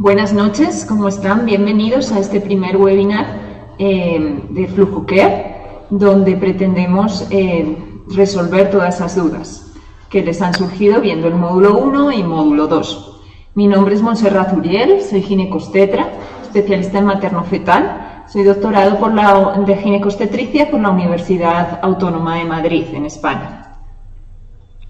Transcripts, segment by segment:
Buenas noches, ¿cómo están? Bienvenidos a este primer webinar de Flujo Care, donde pretendemos resolver todas esas dudas que les han surgido viendo el módulo 1 y módulo 2. Mi nombre es Montserrat Uriel, soy ginecobstetra, especialista en materno-fetal. Soy doctorado de ginecobstetricia por la Universidad Autónoma de Madrid, en España.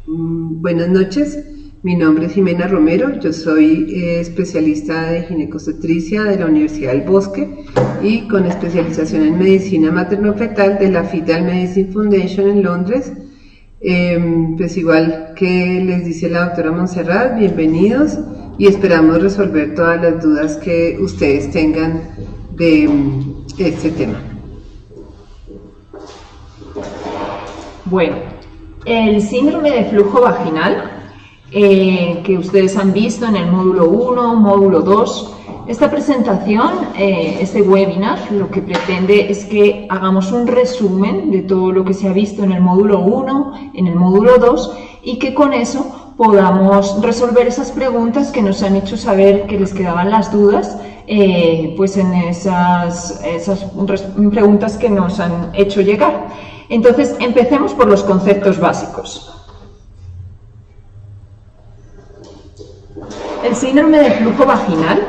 Buenas noches. Mi nombre es Jimena Romero, yo soy especialista de ginecobstetricia de la Universidad del Bosque y con especialización en medicina materno-fetal de la Fetal Medicine Foundation en Londres. Pues igual que les dice la doctora Montserrat, bienvenidos y esperamos resolver todas las dudas que ustedes tengan de este tema. Bueno, el síndrome de flujo vaginal que ustedes han visto en el módulo 1, módulo 2. Esta presentación, este webinar, lo que pretende es que hagamos un resumen de todo lo que se ha visto en el módulo 1, en el módulo 2, y que con eso podamos resolver esas preguntas que nos han hecho saber que les quedaban las dudas, pues en esas preguntas que nos han hecho llegar. Entonces, empecemos por los conceptos básicos. El síndrome de flujo vaginal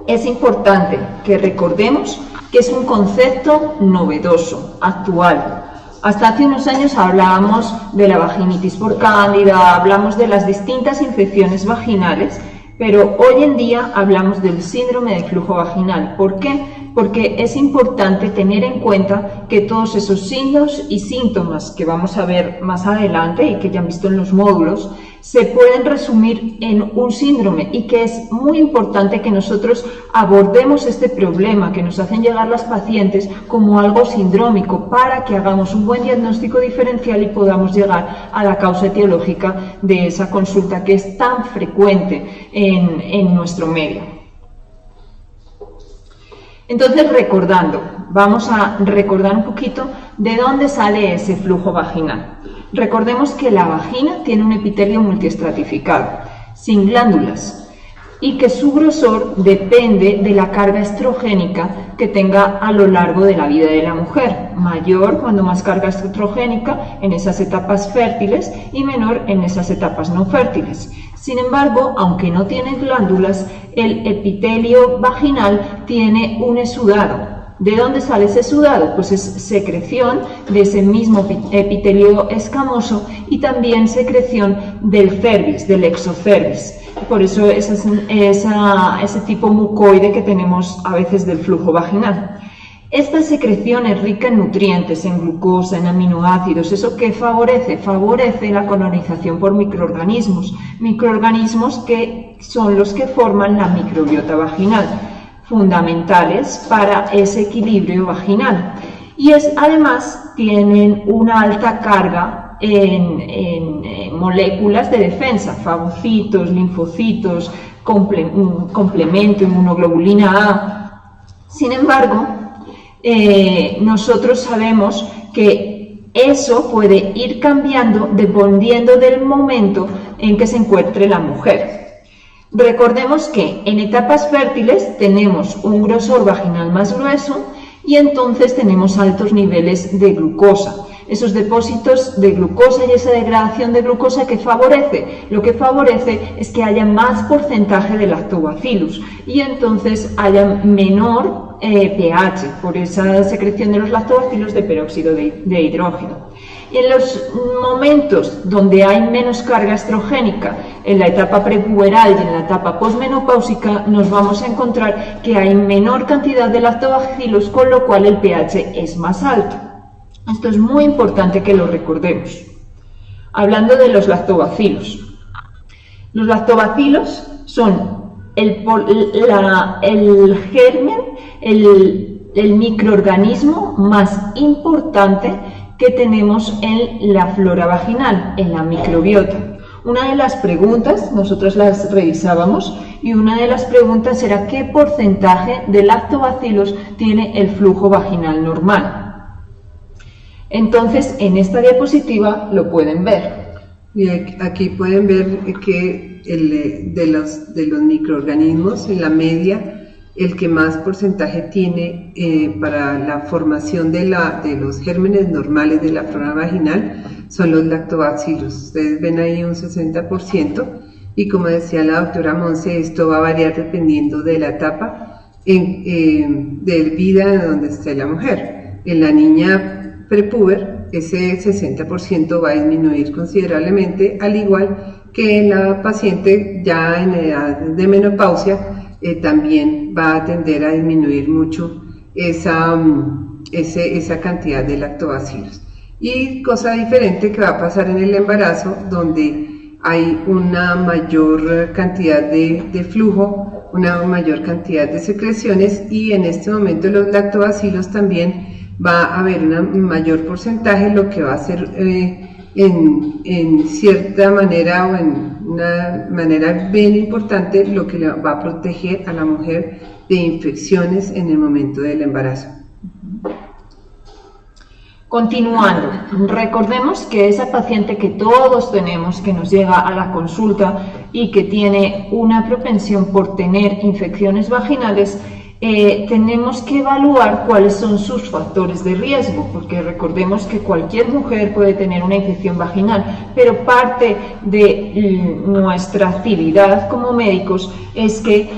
es importante que recordemos que es un concepto novedoso, actual. Hasta hace unos años hablábamos de la vaginitis por cándida, hablamos de las distintas infecciones vaginales, pero hoy en día hablamos del síndrome de flujo vaginal. ¿Por qué? Porque es importante tener en cuenta que todos esos signos y síntomas que vamos a ver más adelante y que ya han visto en los módulos, se pueden resumir en un síndrome y que es muy importante que nosotros abordemos este problema que nos hacen llegar las pacientes como algo sindrómico para que hagamos un buen diagnóstico diferencial y podamos llegar a la causa etiológica de esa consulta que es tan frecuente en nuestro medio. Entonces, vamos a recordar un poquito de dónde sale ese flujo vaginal. Recordemos que la vagina tiene un epitelio multiestratificado, sin glándulas, y que su grosor depende de la carga estrogénica que tenga a lo largo de la vida de la mujer. Mayor cuando más carga estrogénica en esas etapas fértiles y menor en esas etapas no fértiles. Sin embargo, aunque no tiene glándulas, el epitelio vaginal tiene un exudado. ¿De dónde sale ese exudado? Pues es secreción de ese mismo epitelio escamoso y también secreción del cervix, del exocervix. Por eso ese tipo mucoide que tenemos a veces del flujo vaginal. Esta secreción es rica en nutrientes, en glucosa, en aminoácidos. ¿Eso qué favorece? Favorece la colonización por microorganismos. Microorganismos que son los que forman la microbiota vaginal, fundamentales para ese equilibrio vaginal. Y además tienen una alta carga en moléculas de defensa, fagocitos, linfocitos, complemento, inmunoglobulina A. Sin embargo, nosotros sabemos que eso puede ir cambiando dependiendo del momento en que se encuentre la mujer. Recordemos que en etapas fértiles tenemos un grosor vaginal más grueso y entonces tenemos altos niveles de glucosa. Esos depósitos de glucosa y esa degradación de glucosa que favorece, lo que favorece es que haya más porcentaje de lactobacillus y entonces haya menor pH por esa secreción de los lactobacillus de peróxido de hidrógeno. Y en los momentos donde hay menos carga estrogénica, en la etapa prepuberal y en la etapa posmenopáusica, nos vamos a encontrar que hay menor cantidad de lactobacillus, con lo cual el pH es más alto. Esto es muy importante que lo recordemos. Hablando de los lactobacillus. Los lactobacillus son el germen, el microorganismo más importante que tenemos en la flora vaginal, en la microbiota. Una de las preguntas, nosotros las revisábamos, y una de las preguntas era ¿qué porcentaje de lactobacillus tiene el flujo vaginal normal? Entonces, en esta diapositiva lo pueden ver. Y aquí pueden ver que de los microorganismos, en la media, el que más porcentaje tiene para la formación de los gérmenes normales de la flora vaginal son los lactobacillus. Ustedes ven ahí un 60%, y como decía la doctora Monse, esto va a variar dependiendo de la etapa de vida donde esté la mujer. En la niña prepuber, ese 60% va a disminuir considerablemente, al igual que en la paciente ya en edad de menopausia, también va a tender a disminuir mucho esa cantidad de lactobacillus. Y cosa diferente que va a pasar en el embarazo, donde hay una mayor cantidad de flujo, una mayor cantidad de secreciones, y en este momento los lactobacillus también va a haber un mayor porcentaje, lo que va a hacer en cierta manera o en una manera bien importante, lo que le va a proteger a la mujer de infecciones en el momento del embarazo. Continuando, recordemos que esa paciente que todos tenemos, que nos llega a la consulta y que tiene una propensión por tener infecciones vaginales, tenemos que evaluar cuáles son sus factores de riesgo, porque recordemos que cualquier mujer puede tener una infección vaginal, pero parte de nuestra actividad como médicos es que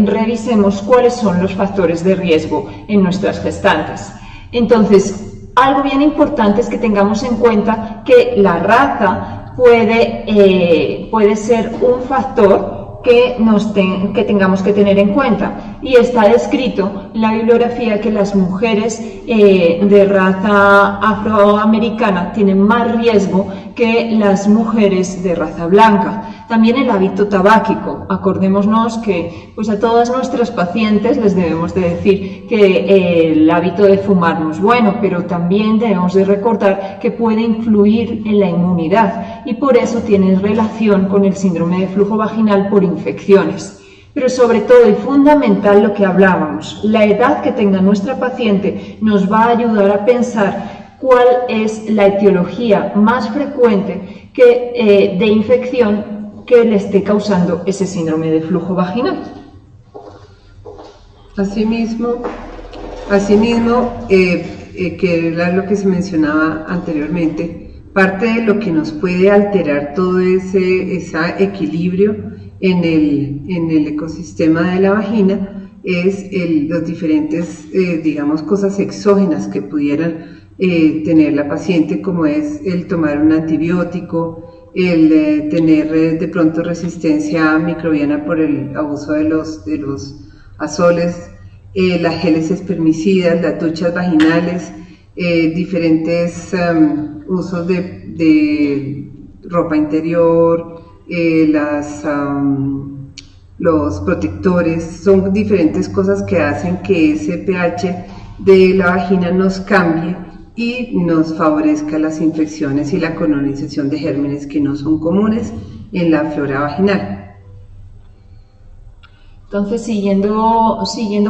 revisemos cuáles son los factores de riesgo en nuestras gestantes. Entonces, algo bien importante es que tengamos en cuenta que la raza puede ser un factor que tengamos que tener en cuenta, y está descrito en la bibliografía que las mujeres de raza afroamericana tienen más riesgo que las mujeres de raza blanca. También el hábito tabáquico. Acordémonos que pues a todas nuestras pacientes les debemos de decir que el hábito de fumar no es bueno, pero también debemos de recordar que puede influir en la inmunidad, y por eso tiene relación con el síndrome de flujo vaginal por infecciones. Pero sobre todo y fundamental lo que hablábamos, la edad que tenga nuestra paciente nos va a ayudar a pensar cuál es la etiología más frecuente de infección que le esté causando ese síndrome de flujo vaginal. Asimismo, que era lo que se mencionaba anteriormente, parte de lo que nos puede alterar todo ese equilibrio en el ecosistema de la vagina es los diferentes, digamos, cosas exógenas que pudieran tener la paciente, como es el tomar un antibiótico, el tener de pronto resistencia microbiana por el abuso de los azoles, las geles espermicidas, las duchas vaginales, diferentes usos de ropa interior, los protectores. Son diferentes cosas que hacen que ese pH de la vagina nos cambie y nos favorezca las infecciones y la colonización de gérmenes que no son comunes en la flora vaginal. Entonces, siguiendo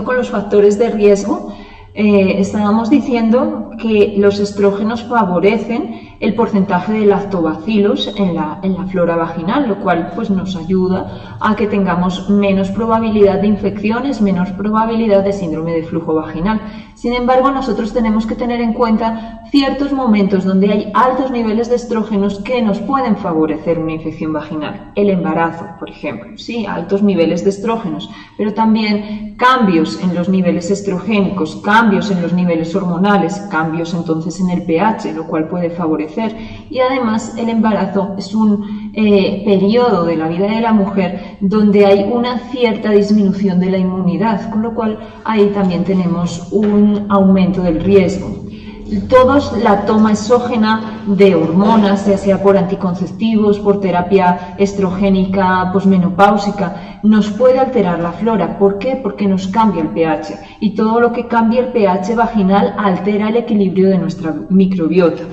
con los factores de riesgo, estábamos diciendo que los estrógenos favorecen el porcentaje de lactobacillus en la flora vaginal, lo cual pues nos ayuda a que tengamos menos probabilidad de infecciones, menos probabilidad de síndrome de flujo vaginal. Sin embargo, nosotros tenemos que tener en cuenta ciertos momentos donde hay altos niveles de estrógenos que nos pueden favorecer una infección vaginal. El embarazo, por ejemplo, sí, altos niveles de estrógenos, pero también cambios en los niveles estrogénicos, cambios en los niveles hormonales, cambios entonces en el pH, lo cual puede favorecer. Y además el embarazo es un periodo de la vida de la mujer donde hay una cierta disminución de la inmunidad, con lo cual ahí también tenemos un aumento del riesgo. Todos la toma exógena de hormonas, ya sea por anticonceptivos, por terapia estrogénica posmenopáusica, nos puede alterar la flora. ¿Por qué? Porque nos cambia el pH, y todo lo que cambia el pH vaginal altera el equilibrio de nuestra microbiota.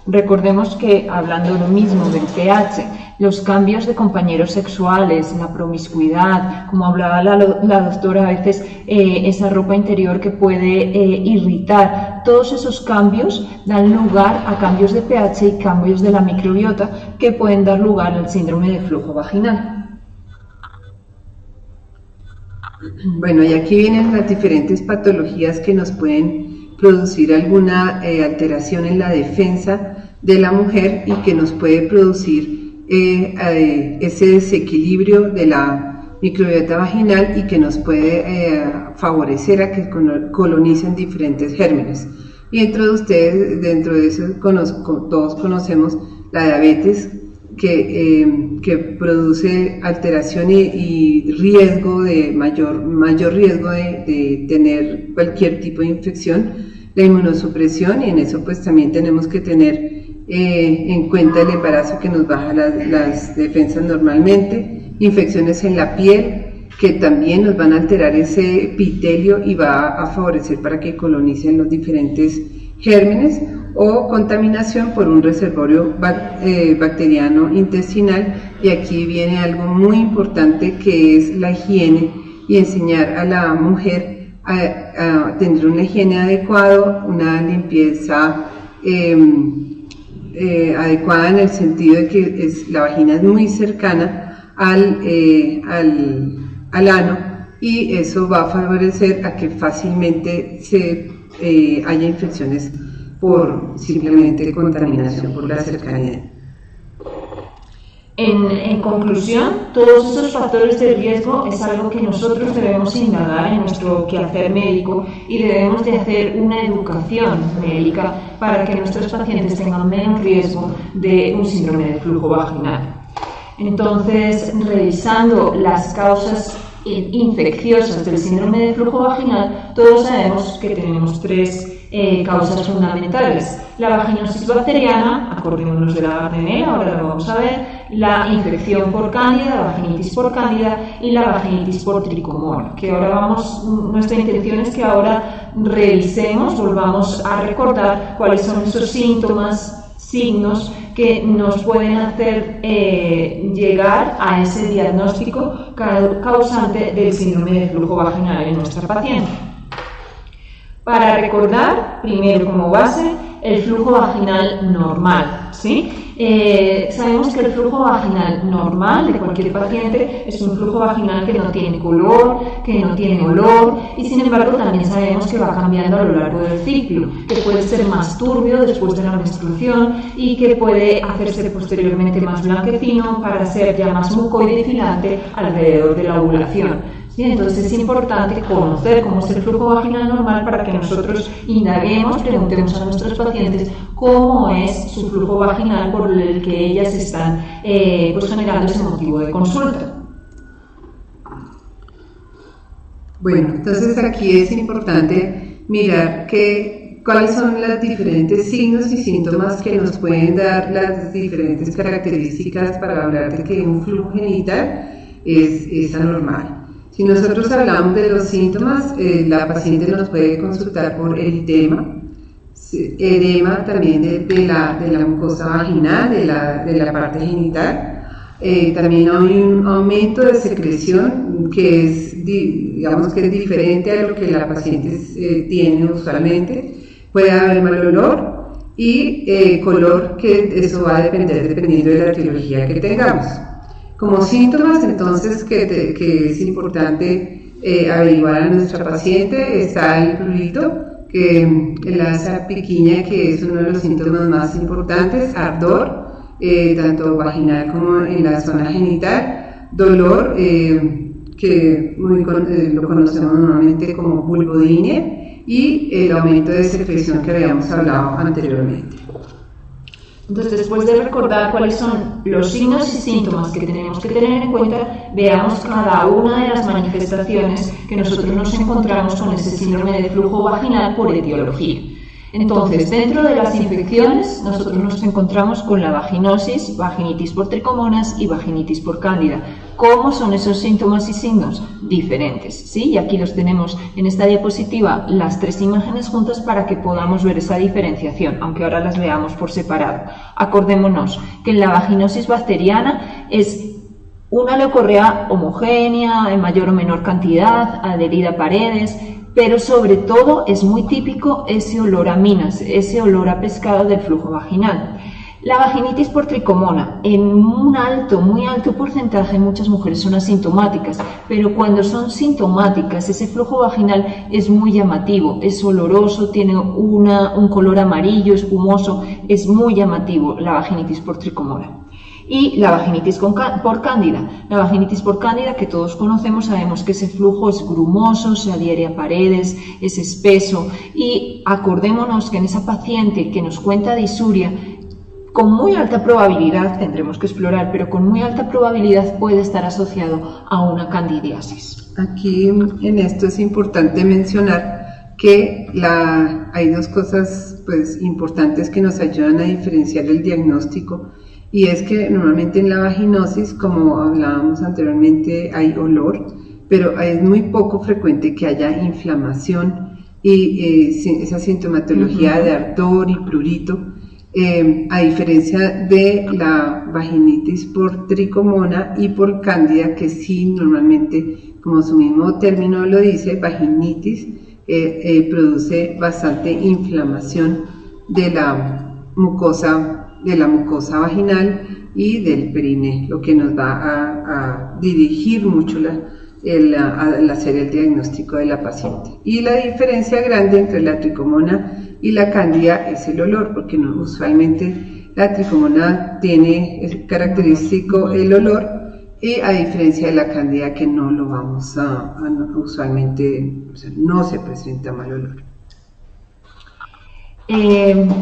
Recordemos que, hablando lo mismo del pH, los cambios de compañeros sexuales, la promiscuidad, como hablaba la doctora, a veces esa ropa interior que puede irritar, todos esos cambios dan lugar a cambios de pH y cambios de la microbiota que pueden dar lugar al síndrome de flujo vaginal. Bueno, y aquí vienen las diferentes patologías que nos pueden producir alguna alteración en la defensa de la mujer y que nos puede producir ese desequilibrio de la microbiota vaginal y que nos puede favorecer a que colonicen diferentes gérmenes. Y dentro de eso todos conocemos la diabetes que produce alteración y riesgo mayor riesgo de tener cualquier tipo de infección, la inmunosupresión, y en eso pues también tenemos que tener en cuenta el embarazo, que nos baja las defensas normalmente, infecciones en la piel que también nos van a alterar ese epitelio y va a favorecer para que colonicen los diferentes gérmenes, o contaminación por un reservorio bacteriano intestinal. Y aquí viene algo muy importante, que es la higiene, y enseñar a la mujer a tener una higiene adecuada, una limpieza adecuada, en el sentido de que la vagina es muy cercana al ano, y eso va a favorecer a que fácilmente haya infecciones por simplemente contaminación por la cercanía. En conclusión, todos esos factores de riesgo es algo que nosotros debemos indagar en nuestro quehacer médico, y debemos de hacer una educación médica para que nuestros pacientes tengan menos riesgo de un síndrome de flujo vaginal. Entonces, revisando las causas infecciosas del síndrome de flujo vaginal, todos sabemos que tenemos tres causas fundamentales: la vaginosis bacteriana, acordémonos de la Gardnerella, ahora lo vamos a ver, la infección por cándida, vaginitis por cándida, y la vaginitis por tricomonas, que ahora nuestra intención es que ahora revisemos, volvamos a recordar cuáles son esos síntomas, signos que nos pueden hacer llegar a ese diagnóstico causante del síndrome de flujo vaginal en nuestra paciente. Para recordar, primero como base, el flujo vaginal normal, ¿sí? Sabemos que el flujo vaginal normal de cualquier paciente es un flujo vaginal que no tiene color, que no tiene olor, y sin embargo también sabemos que va cambiando a lo largo del ciclo, que puede ser más turbio después de la menstruación y que puede hacerse posteriormente más blanquecino para ser ya más mucoide y filante alrededor de la ovulación. ¿Sí? Entonces es importante conocer cómo es el flujo vaginal normal para que nosotros indaguemos, preguntemos a nuestros pacientes cómo es su flujo vaginal por el que ellas están generando ese motivo de consulta. Bueno, entonces aquí es importante mirar cuáles son los diferentes signos y síntomas que nos pueden dar las diferentes características para hablar de que un flujo genital es anormal. Si nosotros hablamos de los síntomas, la paciente nos puede consultar por eritema, edema también de la mucosa vaginal, de la parte genital. También hay un aumento de secreción que es diferente a lo que la paciente tiene usualmente. Puede haber mal olor y color, que eso va a depender dependiendo de la etiología que tengamos. Como síntomas, entonces, que es importante averiguar a nuestra paciente, está el prurito, la piquiña, que es uno de los síntomas más importantes, ardor, tanto vaginal como en la zona genital, dolor, que lo conocemos normalmente como vulvodynia, y el aumento de secreción que habíamos hablado anteriormente. Entonces, después de recordar cuáles son los signos y síntomas que tenemos que tener en cuenta, veamos cada una de las manifestaciones que nosotros nos encontramos con ese síndrome de flujo vaginal por etiología. Entonces, dentro de las infecciones, nosotros nos encontramos con la vaginosis, vaginitis por tricomonas y vaginitis por cándida. ¿Cómo son esos síntomas y signos? Diferentes, ¿sí? Y aquí los tenemos en esta diapositiva, las tres imágenes juntas, para que podamos ver esa diferenciación, aunque ahora las veamos por separado. Acordémonos que en la vaginosis bacteriana es una leucorrea homogénea, en mayor o menor cantidad, adherida a paredes, pero sobre todo es muy típico ese olor a minas, ese olor a pescado del flujo vaginal. La vaginitis por tricomona, en un muy alto porcentaje, muchas mujeres son asintomáticas, pero cuando son sintomáticas, ese flujo vaginal es muy llamativo, es oloroso, tiene un color amarillo, espumoso, es muy llamativo la vaginitis por tricomona. Y la vaginitis por cándida. La vaginitis por cándida, que todos conocemos, sabemos que ese flujo es grumoso, se adhiere a paredes, es espeso, y acordémonos que en esa paciente que nos cuenta disuria, con muy alta probabilidad, tendremos que explorar, pero con muy alta probabilidad puede estar asociado a una candidiasis. Aquí en esto es importante mencionar que hay dos cosas pues, importantes que nos ayudan a diferenciar el diagnóstico, y es que normalmente en la vaginosis, como hablábamos anteriormente, hay olor, pero es muy poco frecuente que haya inflamación y esa sintomatología de ardor y prurito. A diferencia de la vaginitis por tricomona y por cándida, que sí normalmente, como su mismo término lo dice, vaginitis produce bastante inflamación de la mucosa vaginal y del perine, lo que nos va a dirigir mucho al hacer el diagnóstico de la paciente. Y la diferencia grande entre la tricomona y la cándida es el olor, porque usualmente la tricomona es característico el olor, y a diferencia de la cándida, que no lo vamos usualmente, o sea, no se presenta mal olor.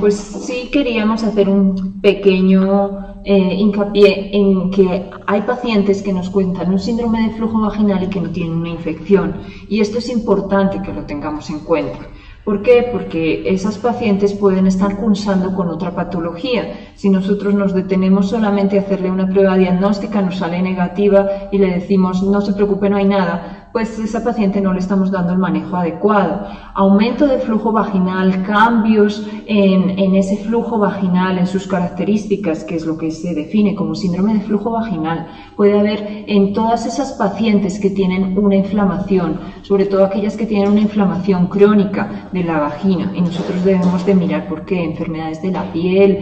Pues sí, queríamos hacer un pequeño hincapié en que hay pacientes que nos cuentan un síndrome de flujo vaginal y que no tienen una infección, y esto es importante que lo tengamos en cuenta. ¿Por qué? Porque esas pacientes pueden estar cursando con otra patología. Si nosotros nos detenemos solamente a hacerle una prueba diagnóstica, nos sale negativa y le decimos no se preocupe, no hay nada, pues a esa paciente no le estamos dando el manejo adecuado. Aumento de flujo vaginal, cambios en ese flujo vaginal, en sus características, que es lo que se define como síndrome de flujo vaginal, puede haber en todas esas pacientes que tienen una inflamación, sobre todo aquellas que tienen una inflamación crónica de la vagina, y nosotros debemos de mirar por qué, enfermedades de la piel,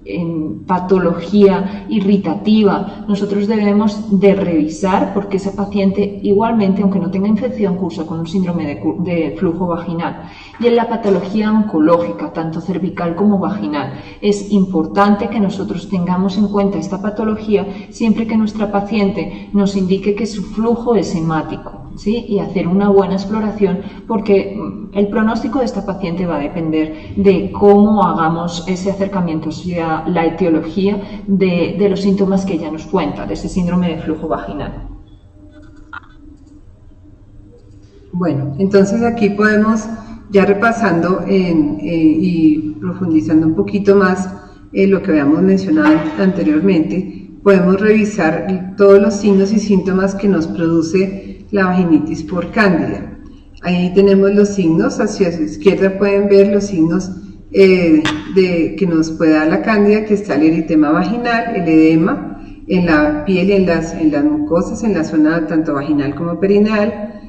en patología irritativa. Nosotros debemos de revisar porque esa paciente igualmente, aunque no tenga infección, cursa con un síndrome de flujo vaginal. Y en la patología oncológica, tanto cervical como vaginal, es importante que nosotros tengamos en cuenta esta patología siempre que nuestra paciente nos indique que su flujo es hemático, ¿sí? Y hacer una buena exploración, porque el pronóstico de esta paciente va a depender de cómo hagamos ese acercamiento, o sea, la etiología de los síntomas que ella nos cuenta, de ese síndrome de flujo vaginal. Bueno, entonces aquí podemos, ya repasando y profundizando un poquito más en lo que habíamos mencionado anteriormente, podemos revisar todos los signos y síntomas que nos produce la vaginitis por cándida. Ahí tenemos los signos, hacia su izquierda pueden ver los signos que nos puede dar la cándida, que está el eritema vaginal, el edema en la piel y en las mucosas, en la zona tanto vaginal como perineal.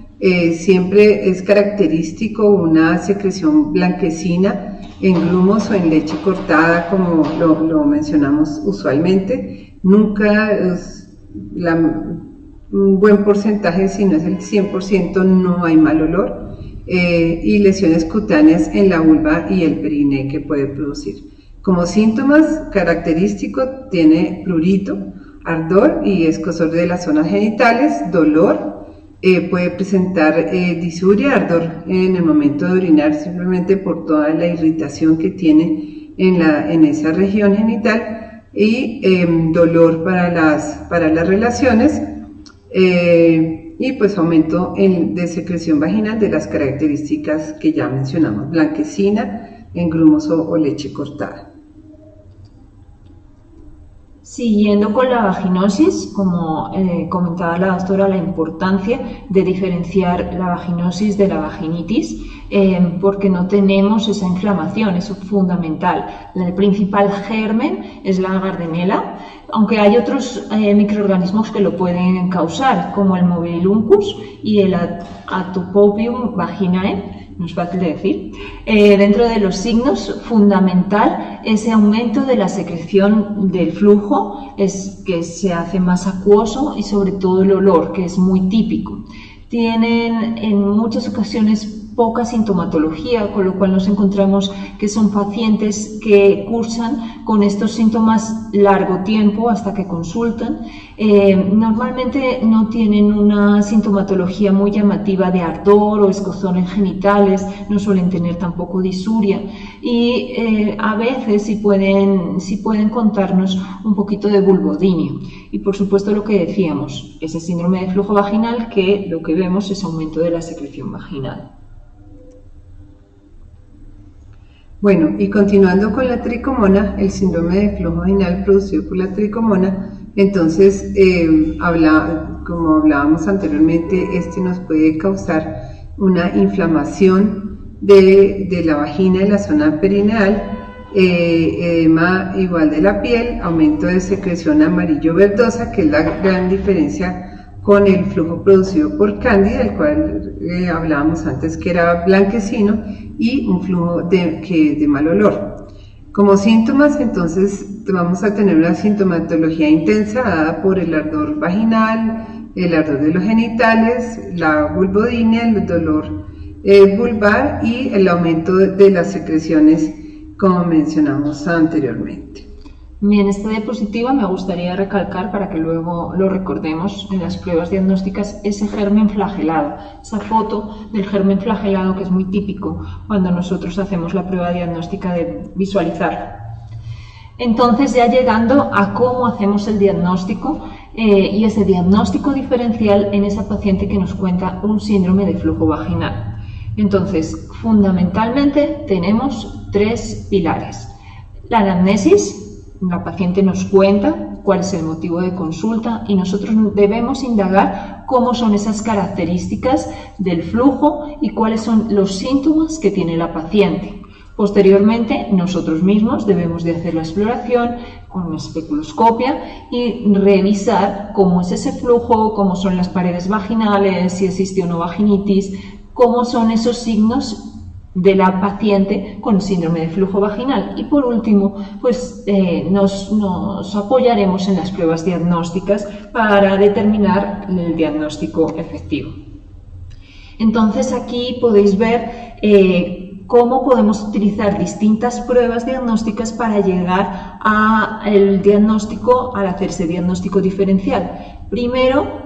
Siempre es característico una secreción blanquecina en grumos o en leche cortada, como lo mencionamos usualmente. Nunca un buen porcentaje, si no es el 100%, no hay mal olor. Y lesiones cutáneas en la vulva y el perine que puede producir. Como síntomas característicos tiene prurito, ardor y escozor de las zonas genitales, dolor. Puede presentar disuria, ardor en el momento de orinar, simplemente por toda la irritación que tiene en esa región genital, y dolor para las relaciones, y pues aumento de secreción vaginal de las características que ya mencionamos, blanquecina en grumos o leche cortada. Siguiendo con la vaginosis, como comentaba la doctora, la importancia de diferenciar la vaginosis de la vaginitis, porque no tenemos esa inflamación, eso es fundamental. El principal germen es la Gardnerella, aunque hay otros microorganismos que lo pueden causar, como el Mobiluncus y el Atopobium vaginae. No es fácil de decir. Dentro de los signos, fundamental ese aumento de la secreción del flujo, es que se hace más acuoso, y sobre todo el olor, que es muy típico. Tienen en muchas ocasiones poca sintomatología, con lo cual nos encontramos que son pacientes que cursan con estos síntomas largo tiempo hasta que consultan. Normalmente no tienen una sintomatología muy llamativa de ardor o escozor en genitales, no suelen tener tampoco disuria, y a veces sí pueden contarnos un poquito de vulvodynia. Y por supuesto lo que decíamos, ese síndrome de flujo vaginal, que lo que vemos es aumento de la secreción vaginal. Bueno, y continuando con la tricomona, el síndrome de flujo vaginal producido por la tricomona, entonces, como hablábamos anteriormente, este nos puede causar una inflamación de la vagina y la zona perineal, edema igual de la piel, aumento de secreción amarillo-verdosa, que es la gran diferencia con el flujo producido por cándida, el cual hablábamos antes que era blanquecino, y un flujo que es de mal olor. Como síntomas, entonces vamos a tener una sintomatología intensa dada por el ardor vaginal, el ardor de los genitales, la vulvodynia, el dolor vulvar y el aumento de las secreciones, como mencionamos anteriormente. En esta diapositiva me gustaría recalcar, para que luego lo recordemos en las pruebas diagnósticas, ese germen flagelado, esa foto del germen flagelado, que es muy típico cuando nosotros hacemos la prueba diagnóstica de visualizar. Entonces, ya llegando a cómo hacemos el diagnóstico y ese diagnóstico diferencial en esa paciente que nos cuenta un síndrome de flujo vaginal. Entonces, fundamentalmente tenemos tres pilares: la anamnesis. La paciente nos cuenta cuál es el motivo de consulta y nosotros debemos indagar cómo son esas características del flujo y cuáles son los síntomas que tiene la paciente. Posteriormente, nosotros mismos debemos de hacer la exploración con una especuloscopia y revisar cómo es ese flujo, cómo son las paredes vaginales, si existe o no vaginitis, cómo son esos signos de la paciente con síndrome de flujo vaginal. Y por último, pues nos apoyaremos en las pruebas diagnósticas para determinar el diagnóstico efectivo. Entonces, aquí podéis ver cómo podemos utilizar distintas pruebas diagnósticas para llegar al diagnóstico, al hacerse diagnóstico diferencial. Primero,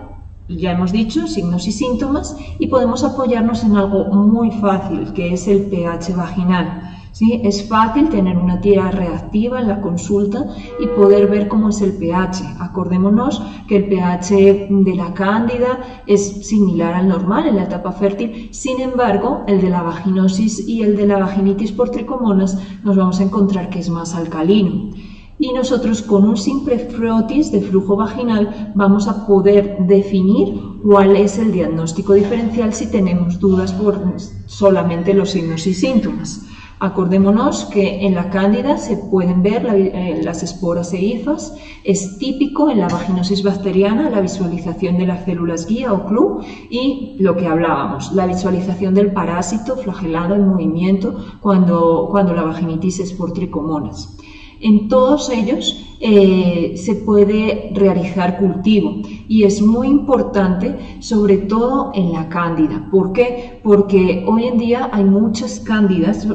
ya hemos dicho, signos y síntomas, y podemos apoyarnos en algo muy fácil, que es el pH vaginal. ¿Sí? Es fácil tener una tira reactiva en la consulta y poder ver cómo es el pH. Acordémonos que el pH de la cándida es similar al normal en la etapa fértil, sin embargo, el de la vaginosis y el de la vaginitis por tricomonas nos vamos a encontrar que es más alcalino. Y nosotros con un simple frotis de flujo vaginal vamos a poder definir cuál es el diagnóstico diferencial si tenemos dudas por solamente los signos y síntomas. Acordémonos que en la cándida se pueden ver las esporas e hifas. Es típico en la vaginosis bacteriana la visualización de las células guía o club y lo que hablábamos, la visualización del parásito flagelado en movimiento cuando la vaginitis es por tricomonas. En todos ellos se puede realizar cultivo y es muy importante, sobre todo en la cándida. ¿Por qué? Porque hoy en día hay muchas cándidas,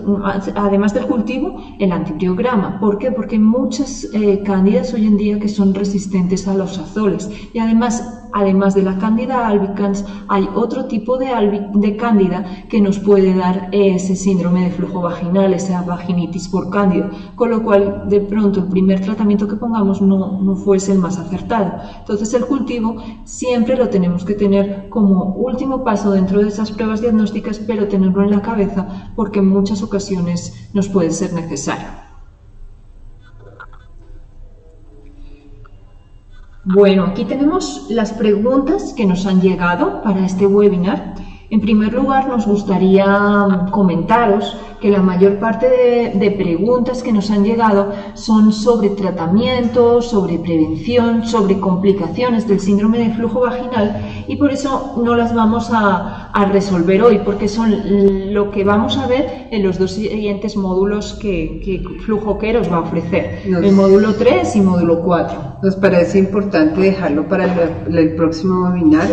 además del cultivo, el antibiograma. ¿Por qué? Porque hay muchas cándidas hoy en día que son resistentes a los azoles y además de la cándida albicans, hay otro tipo de cándida que nos puede dar ese síndrome de flujo vaginal, esa vaginitis por cándida, con lo cual de pronto el primer tratamiento que pongamos no fuese el más acertado. Entonces el cultivo siempre lo tenemos que tener como último paso dentro de esas pruebas diagnósticas, pero tenerlo en la cabeza porque en muchas ocasiones nos puede ser necesario. Bueno, aquí tenemos las preguntas que nos han llegado para este webinar. En primer lugar, nos gustaría comentaros que la mayor parte de preguntas que nos han llegado son sobre tratamiento, sobre prevención, sobre complicaciones del síndrome de flujo vaginal, y por eso no las vamos a resolver hoy, porque son lo que vamos a ver en los dos siguientes módulos que Flujoker os va a ofrecer, el módulo 3 y módulo 4. Nos parece importante dejarlo para el próximo webinar.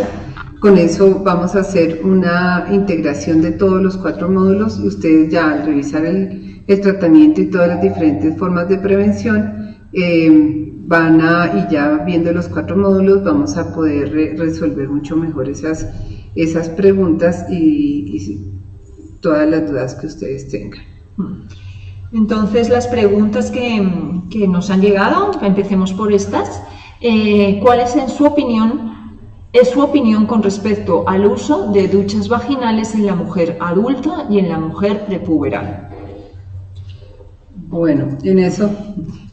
Con eso vamos a hacer una integración de todos los 4 módulos, y ustedes ya al revisar el tratamiento y todas las diferentes formas de prevención, y ya viendo los 4 módulos vamos a poder resolver mucho mejor esas preguntas y todas las dudas que ustedes tengan. Entonces, las preguntas que nos han llegado, empecemos por estas. ¿Cuál es su opinión con respecto al uso de duchas vaginales en la mujer adulta y en la mujer prepuberal? Bueno, en eso,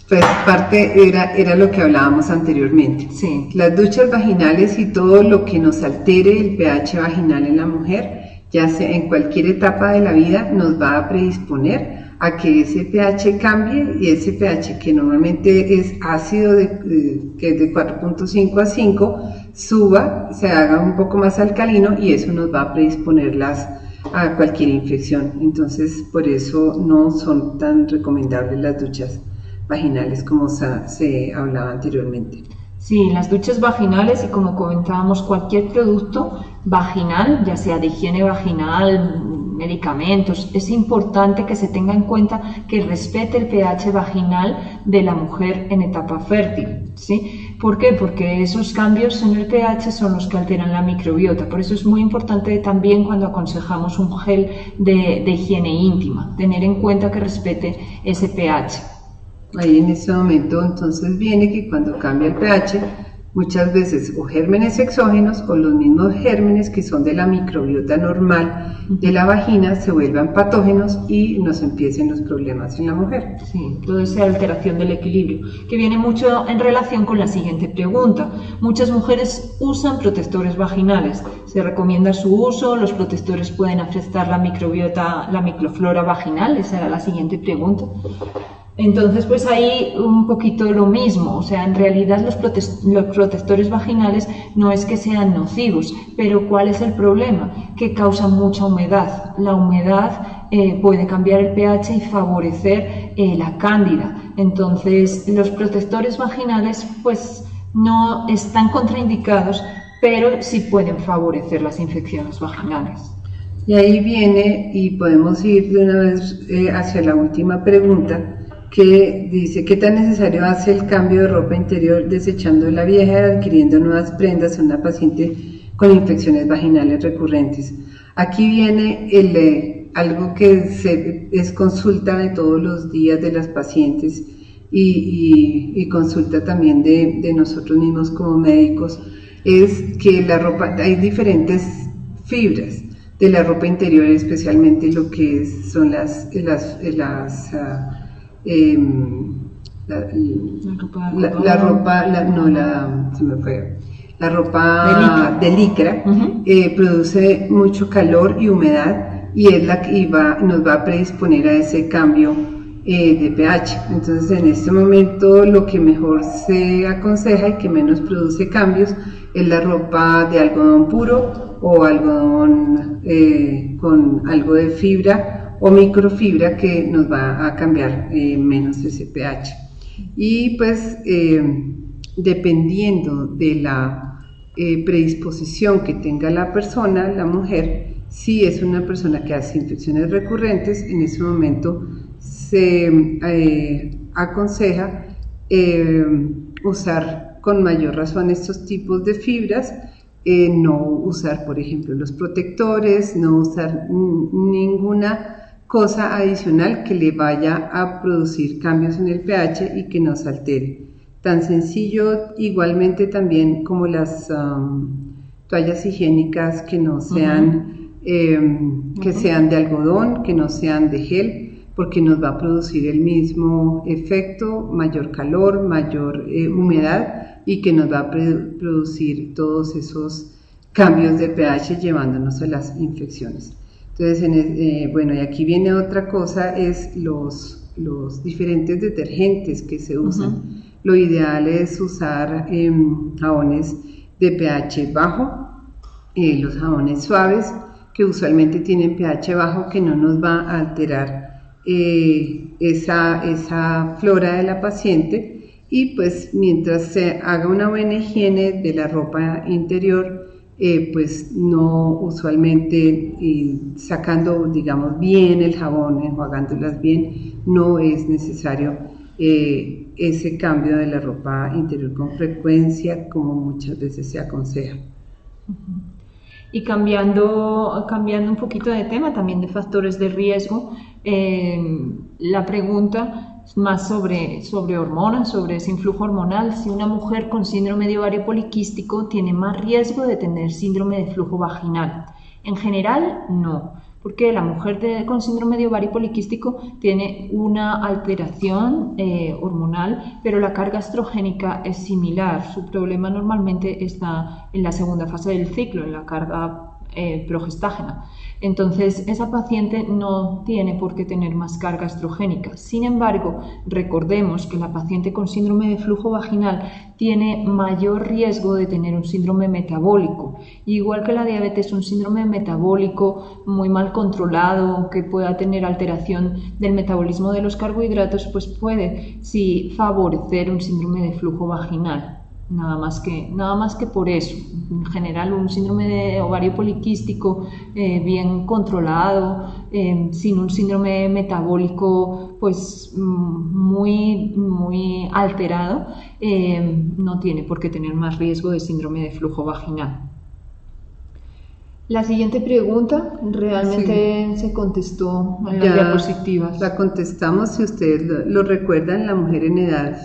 pues parte era lo que hablábamos anteriormente. Sí. Las duchas vaginales y todo lo que nos altere el pH vaginal en la mujer, ya sea en cualquier etapa de la vida, nos va a predisponer a que ese pH cambie, y ese pH que normalmente es ácido, que es de 4.5 a 5, suba, se haga un poco más alcalino, y eso nos va a predisponer a cualquier infección. Entonces, por eso no son tan recomendables las duchas vaginales como se hablaba anteriormente. Sí, las duchas vaginales, y como comentábamos, cualquier producto vaginal, ya sea de higiene vaginal, medicamentos, es importante que se tenga en cuenta que respete el pH vaginal de la mujer en etapa fértil, ¿sí? ¿Por qué? Porque esos cambios en el pH son los que alteran la microbiota. Por eso es muy importante también, cuando aconsejamos un gel de higiene íntima, tener en cuenta que respete ese pH. Ahí en ese momento entonces viene que cuando cambia el pH, muchas veces o gérmenes exógenos o los mismos gérmenes que son de la microbiota normal de la vagina se vuelvan patógenos y nos empiecen los problemas en la mujer. Sí, toda esa alteración del equilibrio, que viene mucho en relación con la siguiente pregunta. Muchas mujeres usan protectores vaginales. Se recomienda su uso. ¿Los protectores pueden afectar la microbiota, la microflora vaginal? Esa era la siguiente pregunta. Entonces, pues ahí un poquito lo mismo, o sea, en realidad los protectores vaginales no es que sean nocivos, pero ¿cuál es el problema? Que causan mucha humedad. La humedad puede cambiar el pH y favorecer la cándida. Entonces, los protectores vaginales pues no están contraindicados, pero sí pueden favorecer las infecciones vaginales. Y ahí viene, y podemos ir de una vez hacia la última pregunta, que dice: ¿qué tan necesario hace el cambio de ropa interior desechando la vieja y adquiriendo nuevas prendas en una paciente con infecciones vaginales recurrentes? Aquí viene algo que es consulta de todos los días de las pacientes y consulta también de nosotros mismos como médicos, es que la ropa, hay diferentes fibras de la ropa interior, especialmente lo que son la ropa de licra, produce mucho calor y humedad, y es la que nos va a predisponer a ese cambio de pH. Entonces, en este momento lo que mejor se aconseja y que menos produce cambios es la ropa de algodón puro o algodón con algo de fibra o microfibra, que nos va a cambiar menos ese pH. Y pues dependiendo de la predisposición que tenga la persona, la mujer, si es una persona que hace infecciones recurrentes, en ese momento se aconseja usar con mayor razón estos tipos de fibras, no usar, por ejemplo, los protectores, no usar ninguna cosa adicional que le vaya a producir cambios en el pH y que nos altere. Tan sencillo igualmente también como las toallas higiénicas que no sean, que sean de algodón, que no sean de gel, porque nos va a producir el mismo efecto, mayor calor, mayor humedad, y que nos va a producir todos esos cambios de pH llevándonos a las infecciones. Entonces, bueno, y aquí viene otra cosa, es los diferentes detergentes que se usan. Lo ideal es usar jabones de pH bajo, los jabones suaves, que usualmente tienen pH bajo, que no nos va a alterar esa flora de la paciente, y pues mientras se haga una buena higiene de la ropa interior, pues no usualmente sacando, digamos, bien el jabón, enjuagándolas bien, no es necesario ese cambio de la ropa interior con frecuencia como muchas veces se aconseja. Y cambiando un poquito de tema, también de factores de riesgo, la pregunta más sobre hormonas, sobre ese influjo hormonal, si una mujer con síndrome de ovario poliquístico tiene más riesgo de tener síndrome de flujo vaginal. En general, no, porque la mujer con síndrome de ovario poliquístico tiene una alteración hormonal, pero la carga estrogénica es similar. Su problema normalmente está en la segunda fase del ciclo, en la carga progestágena. Entonces, esa paciente no tiene por qué tener más carga estrogénica. Sin embargo, recordemos que la paciente con síndrome de flujo vaginal tiene mayor riesgo de tener un síndrome metabólico. Igual que la diabetes, un síndrome metabólico muy mal controlado, que pueda tener alteración del metabolismo de los carbohidratos, pues puede sí favorecer un síndrome de flujo vaginal. Nada más que por eso. En general, un síndrome de ovario poliquístico bien controlado, sin un síndrome metabólico pues muy alterado, no tiene por qué tener más riesgo de síndrome de flujo vaginal. La siguiente pregunta realmente se contestó en las diapositivas. La contestamos, si ustedes lo recuerdan, la mujer en edad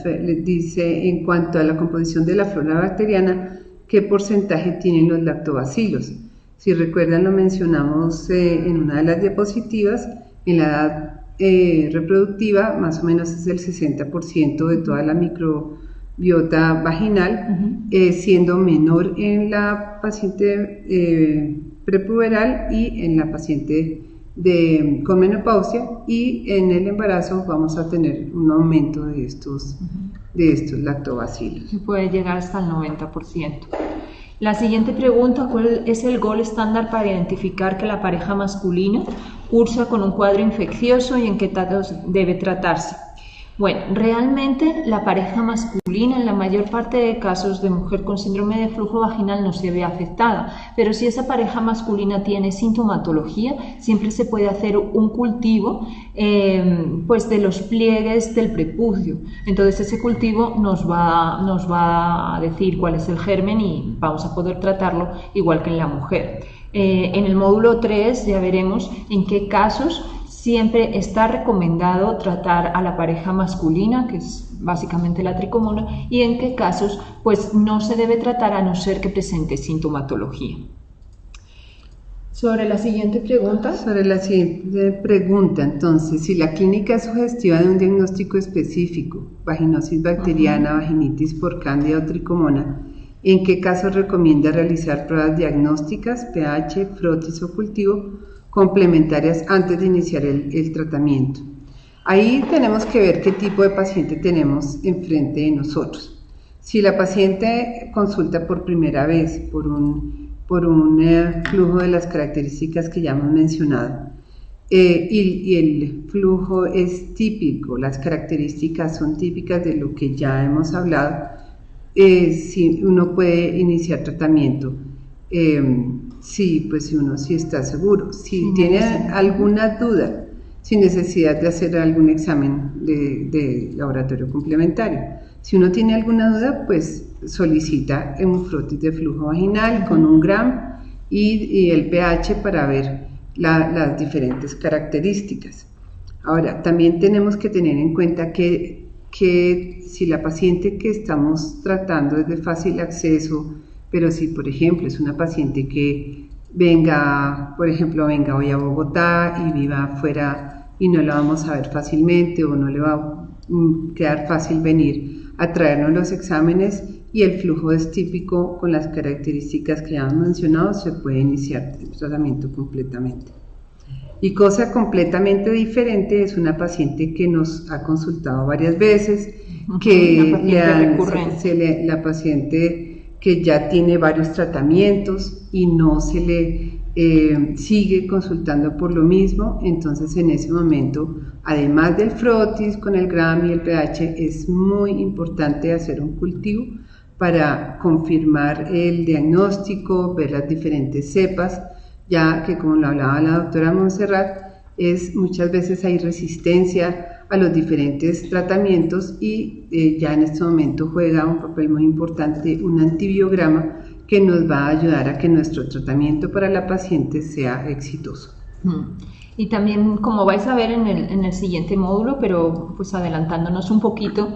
dice en cuanto a la composición de la flora bacteriana, ¿qué porcentaje tienen los lactobacilos? Si recuerdan, lo mencionamos en una de las diapositivas, en la edad reproductiva más o menos es el 60% de toda la microbiota vaginal, siendo menor en la paciente prepuberal y en la paciente con menopausia, y en el embarazo vamos a tener un aumento de estos lactobacilos. Puede llegar hasta el 90%. La siguiente pregunta: ¿cuál es el gold estándar para identificar que la pareja masculina cursa con un cuadro infeccioso y en qué etapas debe tratarse? Bueno, realmente la pareja masculina en la mayor parte de casos de mujer con síndrome de flujo vaginal no se ve afectada, pero si esa pareja masculina tiene sintomatología, siempre se puede hacer un cultivo pues de los pliegues del prepucio. Entonces ese cultivo nos va a decir cuál es el germen y vamos a poder tratarlo igual que en la mujer. En el módulo 3 ya veremos en qué casos siempre está recomendado tratar a la pareja masculina, que es básicamente la tricomona, y en qué casos pues no se debe tratar a no ser que presente sintomatología. Sobre la siguiente pregunta. Entonces, si la clínica es sugestiva de un diagnóstico específico, vaginosis bacteriana, vaginitis por cándida o tricomona, ¿en qué casos recomienda realizar pruebas diagnósticas, pH, frotis o cultivo complementarias antes de iniciar el tratamiento? Ahí tenemos que ver qué tipo de paciente tenemos enfrente de nosotros. Si la paciente consulta por primera vez por un flujo de las características que ya hemos mencionado, y el flujo es típico, las características son típicas de lo que ya hemos hablado, si uno puede iniciar tratamiento. Sí, pues si uno sí está seguro. Si tiene alguna duda, sin necesidad de hacer algún examen de laboratorio complementario. Si uno tiene alguna duda, pues solicita un frotis de flujo vaginal con 1 gramo y el pH para ver las diferentes características. Ahora, también tenemos que tener en cuenta que si la paciente que estamos tratando es de fácil acceso, pero si, por ejemplo, es una paciente que venga hoy a Bogotá y viva fuera y no la vamos a ver fácilmente o no le va a quedar fácil venir a traernos los exámenes y el flujo es típico con las características que ya hemos mencionado, se puede iniciar el tratamiento completamente. Y cosa completamente diferente es una paciente que nos ha consultado varias veces, que la paciente que ya tiene varios tratamientos y no se le sigue consultando por lo mismo. Entonces en ese momento, además del frotis con el Gram y el pH, es muy importante hacer un cultivo para confirmar el diagnóstico, ver las diferentes cepas, ya que como lo hablaba la doctora Montserrat, muchas veces hay resistencia a los diferentes tratamientos y ya en este momento juega un papel muy importante un antibiograma que nos va a ayudar a que nuestro tratamiento para la paciente sea exitoso. Y también, como vais a ver en el siguiente módulo, pero pues adelantándonos un poquito,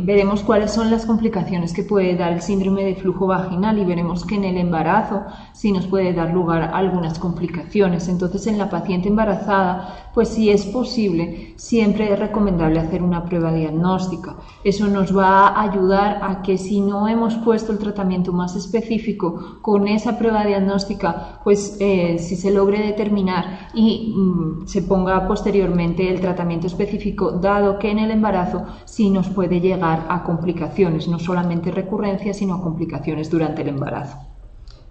veremos cuáles son las complicaciones que puede dar el síndrome de flujo vaginal y veremos que en el embarazo sí nos puede dar lugar a algunas complicaciones. Entonces, en la paciente embarazada, pues si es posible, siempre es recomendable hacer una prueba diagnóstica. Eso nos va a ayudar a que si no hemos puesto el tratamiento más específico con esa prueba diagnóstica, pues si se logre determinar y se ponga posteriormente el tratamiento específico, dado que en el embarazo sí nos puede llegar a complicaciones, no solamente recurrencias, sino a complicaciones durante el embarazo.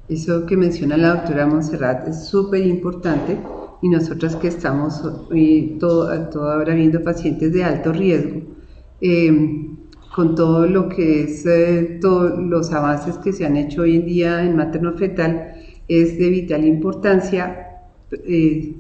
Eso que menciona la doctora Montserrat es súper importante y nosotras que estamos toda hora viendo pacientes de alto riesgo, con todo lo que es todos los avances que se han hecho hoy en día en materno-fetal, es de vital importancia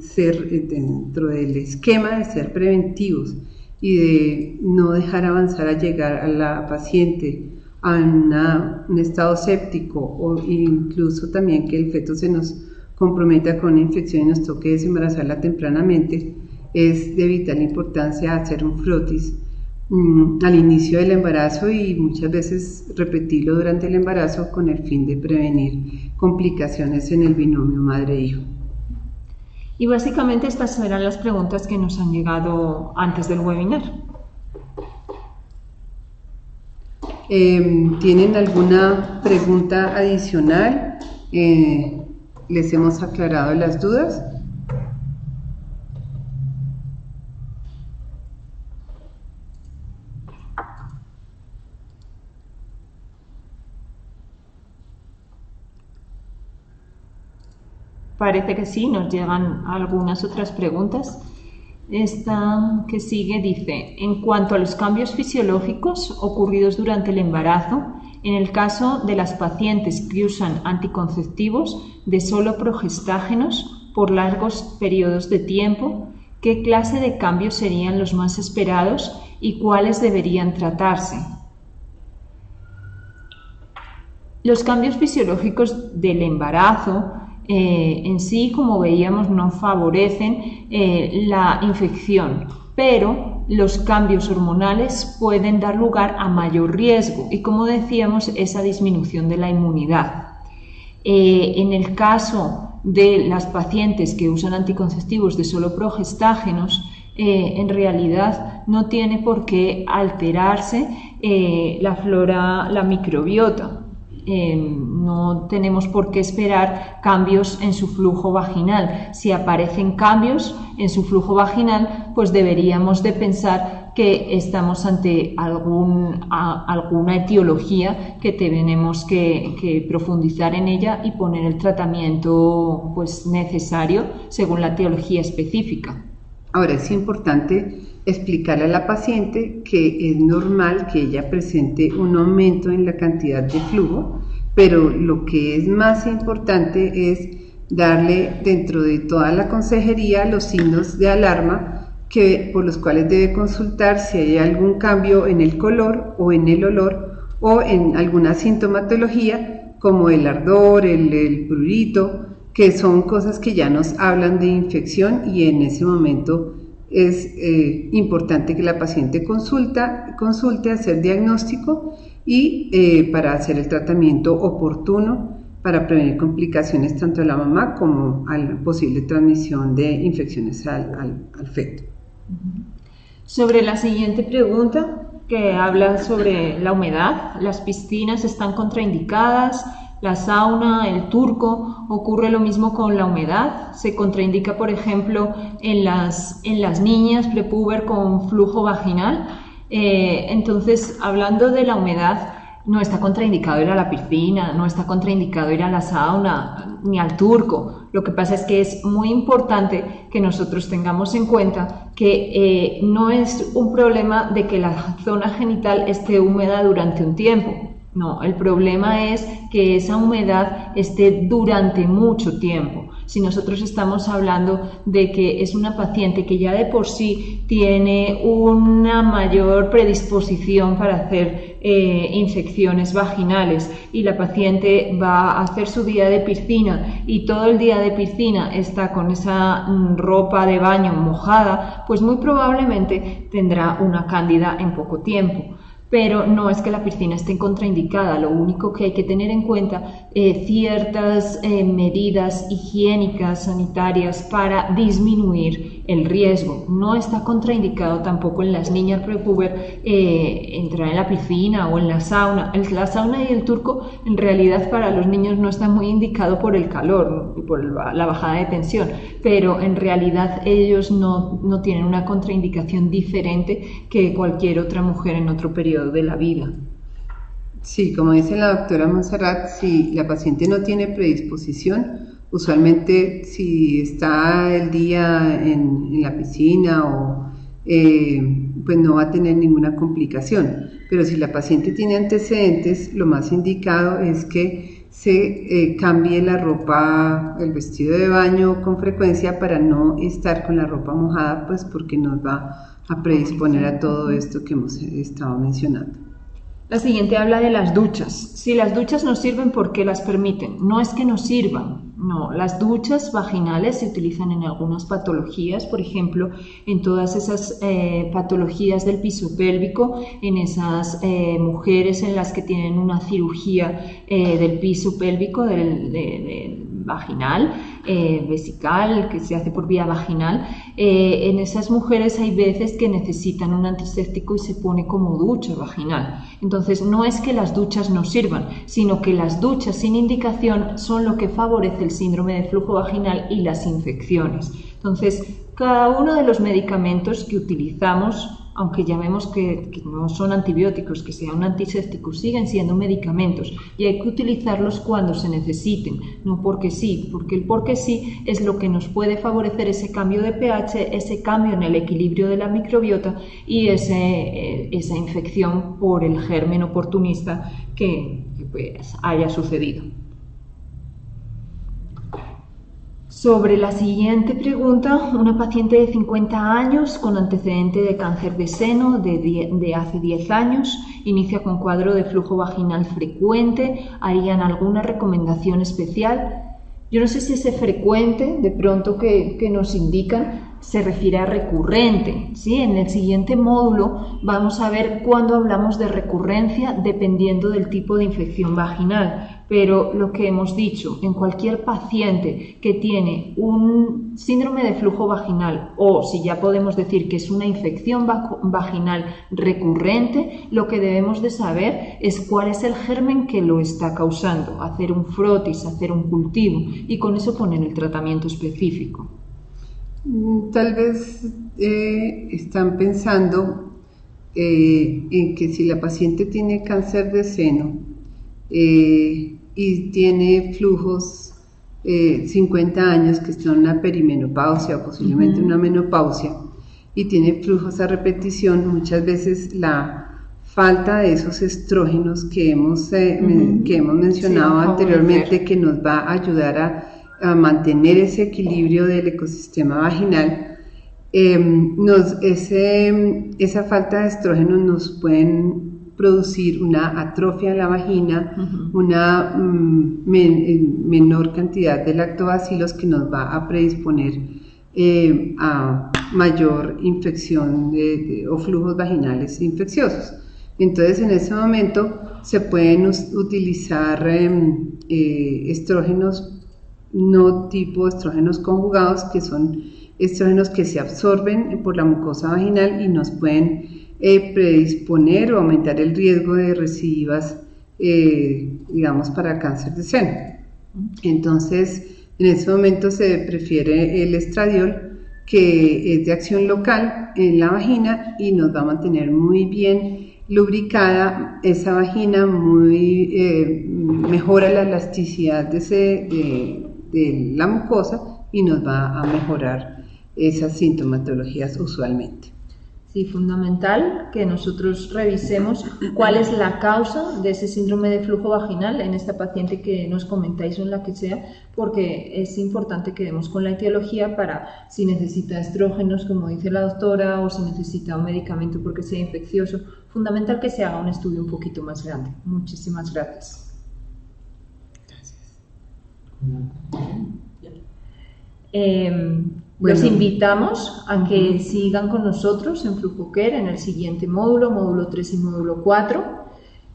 ser dentro del esquema de ser preventivos y de no dejar avanzar a llegar a la paciente a un estado séptico o incluso también que el feto se nos comprometa con una infección y nos toque desembarazarla tempranamente. Es de vital importancia hacer un frotis al inicio del embarazo y muchas veces repetirlo durante el embarazo con el fin de prevenir complicaciones en el binomio madre-hijo. Y básicamente estas serán las preguntas que nos han llegado antes del webinar. ¿Tienen alguna pregunta adicional? ¿Les hemos aclarado las dudas? Parece que sí, nos llegan algunas otras preguntas. Esta que sigue dice, en cuanto a los cambios fisiológicos ocurridos durante el embarazo, en el caso de las pacientes que usan anticonceptivos de solo progestágenos por largos periodos de tiempo, ¿qué clase de cambios serían los más esperados y cuáles deberían tratarse? Los cambios fisiológicos del embarazo en sí, como veíamos, no favorecen la infección, pero los cambios hormonales pueden dar lugar a mayor riesgo y, como decíamos, esa disminución de la inmunidad. En el caso de las pacientes que usan anticonceptivos de solo progestágenos, en realidad no tiene por qué alterarse la flora, la microbiota. No tenemos por qué esperar cambios en su flujo vaginal. Si aparecen cambios en su flujo vaginal, pues deberíamos de pensar que estamos ante alguna etiología que tenemos que profundizar en ella y poner el tratamiento pues necesario según la etiología específica. Ahora es importante explicarle a la paciente que es normal que ella presente un aumento en la cantidad de flujo, pero lo que es más importante es darle dentro de toda la consejería los signos de alarma por los cuales debe consultar si hay algún cambio en el color o en el olor o en alguna sintomatología como el ardor, el prurito, que son cosas que ya nos hablan de infección y en ese momento es importante que la paciente consulte, hacer diagnóstico y para hacer el tratamiento oportuno para prevenir complicaciones tanto a la mamá como a la posible transmisión de infecciones al feto. Sobre la siguiente pregunta, que habla sobre la humedad, las piscinas están contraindicadas, la sauna, el turco, ocurre lo mismo con la humedad, se contraindica por ejemplo en las niñas prepuber con flujo vaginal. Entonces, hablando de la humedad, no está contraindicado ir a la piscina, no está contraindicado ir a la sauna ni al turco. Lo que pasa es que es muy importante que nosotros tengamos en cuenta que no es un problema de que la zona genital esté húmeda durante un tiempo. No, el problema es que esa humedad esté durante mucho tiempo. Si nosotros estamos hablando de que es una paciente que ya de por sí tiene una mayor predisposición para hacer infecciones vaginales y la paciente va a hacer su día de piscina y todo el día de piscina está con esa ropa de baño mojada, pues muy probablemente tendrá una cándida en poco tiempo. Pero no es que la piscina esté contraindicada, lo único que hay que tener en cuenta ciertas medidas higiénicas, sanitarias para disminuir el riesgo. No está contraindicado tampoco en las niñas prepuber entrar en la piscina o en la sauna. La sauna y el turco en realidad para los niños no está muy indicado por el calor, ¿no? Y por la bajada de tensión, pero en realidad ellos no tienen una contraindicación diferente que cualquier otra mujer en otro periodo de la vida. Sí, como dice la doctora Montserrat, si la paciente no tiene predisposición, usualmente si está el día en la piscina pues no va a tener ninguna complicación. Pero si la paciente tiene antecedentes, lo más indicado es que se cambie la ropa, el vestido de baño con frecuencia para no estar con la ropa mojada, pues porque nos va a predisponer a todo esto que hemos estado mencionando. La siguiente habla de las duchas. Si las duchas nos sirven, ¿por qué las permiten? No es que nos sirvan, no. Las duchas vaginales se utilizan en algunas patologías, por ejemplo, en todas esas patologías del piso pélvico, en esas mujeres en las que tienen una cirugía del piso pélvico, del vaginal, vesical, que se hace por vía vaginal. En esas mujeres hay veces que necesitan un antiséptico y se pone como ducha vaginal. Entonces no es que las duchas no sirvan, sino que las duchas sin indicación son lo que favorece el síndrome de flujo vaginal y las infecciones. Entonces, cada uno de los medicamentos que utilizamos, aunque llamemos que no son antibióticos, que sea un antiséptico, siguen siendo medicamentos y hay que utilizarlos cuando se necesiten, no porque sí, porque el porque sí es lo que nos puede favorecer ese cambio de pH, ese cambio en el equilibrio de la microbiota y esa infección por el germen oportunista que pues haya sucedido. Sobre la siguiente pregunta, una paciente de 50 años con antecedente de cáncer de seno de hace 10 años, inicia con cuadro de flujo vaginal frecuente, ¿harían alguna recomendación especial? Yo no sé si ese frecuente, de pronto que nos indican, se refiere a recurrente, ¿sí? En el siguiente módulo vamos a ver cuándo hablamos de recurrencia dependiendo del tipo de infección vaginal, pero lo que hemos dicho, en cualquier paciente que tiene un síndrome de flujo vaginal o si ya podemos decir que es una infección vaginal recurrente, lo que debemos de saber es cuál es el germen que lo está causando, hacer un frotis, hacer un cultivo y con eso poner el tratamiento específico. Tal vez están pensando en que si la paciente tiene cáncer de seno y tiene flujos 50 años que está en una perimenopausia o posiblemente una menopausia y tiene flujos a repetición, muchas veces la falta de esos estrógenos que hemos mencionado anteriormente, que nos va a ayudar a mantener ese equilibrio del ecosistema vaginal, esa falta de estrógenos nos pueden producir una atrofia en la vagina, una menor cantidad de lactobacilos que nos va a predisponer a mayor infección o flujos vaginales infecciosos. Entonces, en ese momento, se pueden utilizar estrógenos no tipo estrógenos conjugados, que son estrógenos que se absorben por la mucosa vaginal y nos pueden predisponer o aumentar el riesgo de recidivas, digamos, para cáncer de seno. Entonces, en ese momento se prefiere el estradiol, que es de acción local en la vagina y nos va a mantener muy bien lubricada esa vagina, mejora la elasticidad de la mucosa y nos va a mejorar esas sintomatologías usualmente. Sí, fundamental que nosotros revisemos cuál es la causa de ese síndrome de flujo vaginal en esta paciente que nos comentáis o en la que sea, porque es importante que demos con la etiología para si necesita estrógenos, como dice la doctora, o si necesita un medicamento porque sea infeccioso. Fundamental que se haga un estudio un poquito más grande. Muchísimas gracias. Los invitamos a que sigan con nosotros en FlujoCare en el siguiente módulo, módulo 3 y módulo 4.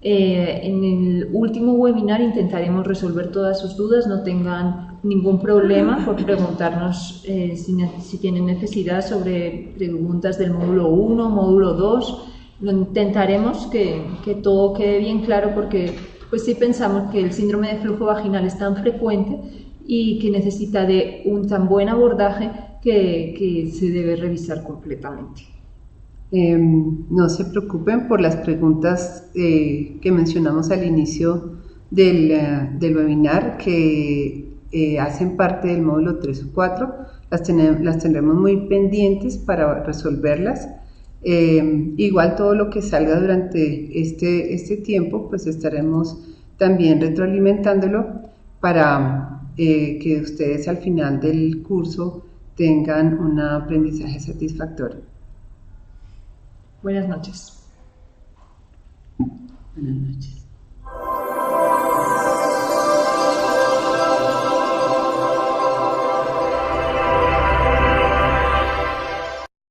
En el último webinar intentaremos resolver todas sus dudas, no tengan ningún problema por preguntarnos si tienen necesidad sobre preguntas del módulo 1, módulo 2. Lo intentaremos que todo quede bien claro porque pues sí pensamos que el síndrome de flujo vaginal es tan frecuente y que necesita de un tan buen abordaje que se debe revisar completamente. No se preocupen por las preguntas que mencionamos al inicio del webinar, que hacen parte del módulo 3 o 4, las tendremos muy pendientes para resolverlas. Igual todo lo que salga durante este tiempo, pues estaremos también retroalimentándolo para que ustedes al final del curso tengan un aprendizaje satisfactorio. Buenas noches. Buenas noches.